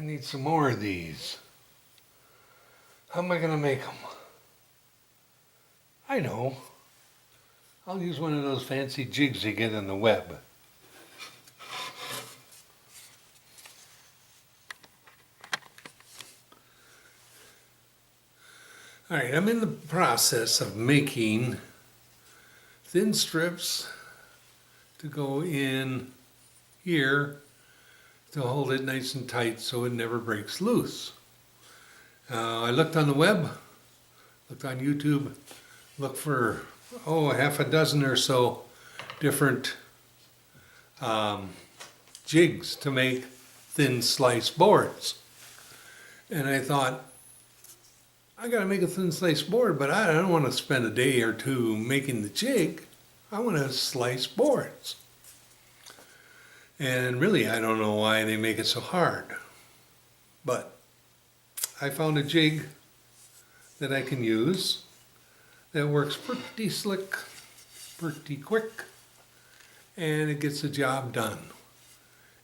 I need some more of these. How am I going to make them? I know. I'll use one of those fancy jigs you get on the web. Alright, I'm in the process of making thin strips to go in here to hold it nice and tight so it never breaks loose. I looked on the web, looked on YouTube, looked for a half a dozen or so different jigs to make thin slice boards. And I thought, I gotta make a thin slice board, but I don't want to spend a day or two making the jig. I want to slice boards. And really, I don't know why they make it so hard. But I found a jig that I can use that works pretty slick, pretty quick, and it gets the job done.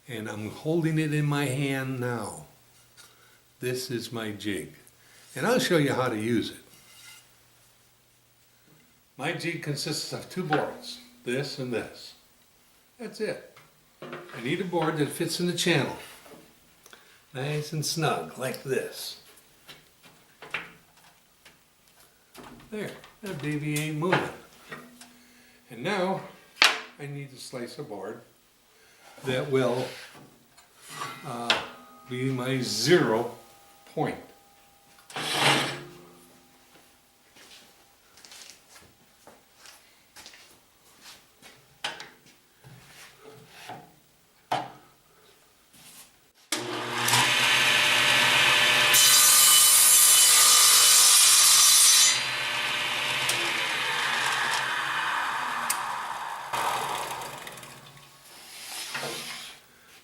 And I'm holding it in my hand now. This is my jig. And I'll show you how to use it. My jig consists of two boards, this and this. That's it. I need a board that fits in the channel. Nice and snug, like this. There, that baby ain't moving. And now, I need to slice a board that will be my 0 point.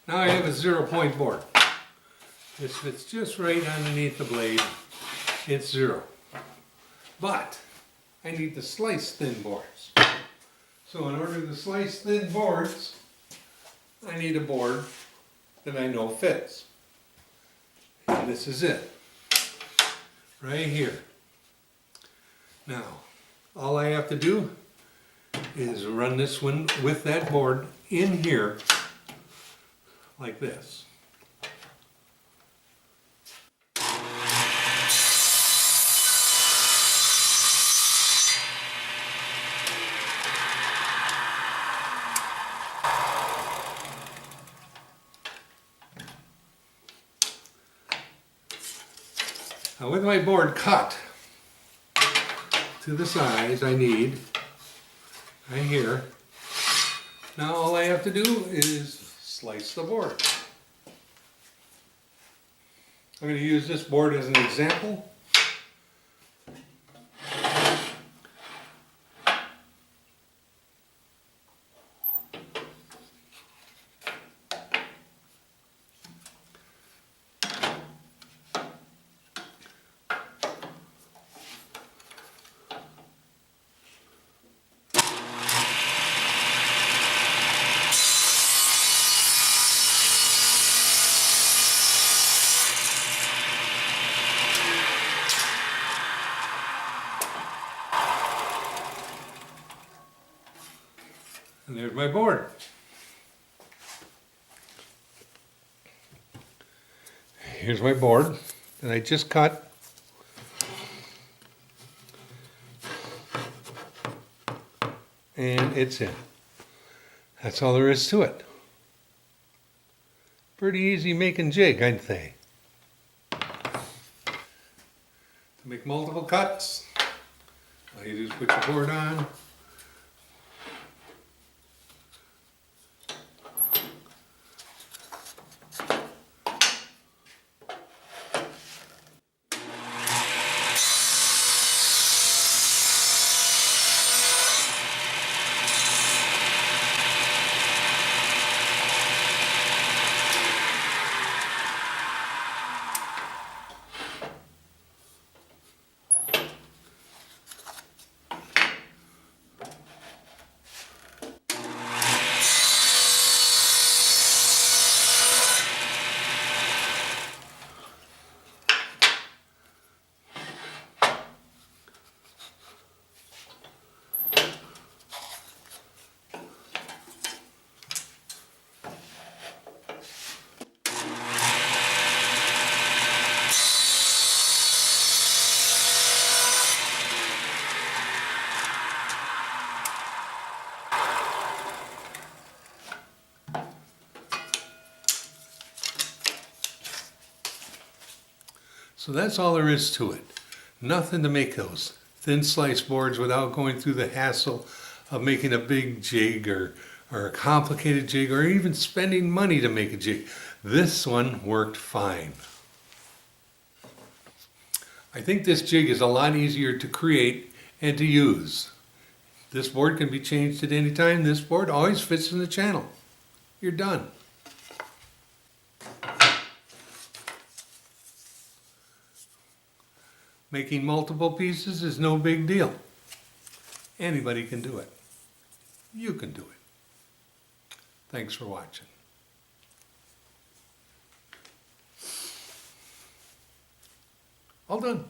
Now I have a 0 point board. This fits just right underneath the blade. It's 0. But I need to slice thin boards. So in order to slice thin boards, I need a board that I know fits. And this is it. Right here. Now, all I have to do is run this one with that board in here like this. Now with my board cut to the size I need, right here, now all I have to do is slice the board. I'm going to use this board as an example. And there's my board. Here's my board that I just cut. And it's in. That's all there is to it. Pretty easy making jig, I'd say. To make multiple cuts, all you do is put your board on. So that's all there is to it. Nothing to make those thin slice boards without going through the hassle of making a big jig or a complicated jig or even spending money to make a jig. This one worked fine. I think this jig is a lot easier to create and to use. This board can be changed at any time. This board always fits in the channel. You're done. Making multiple pieces is no big deal. Anybody can do it. You can do it. Thanks for watching. All done.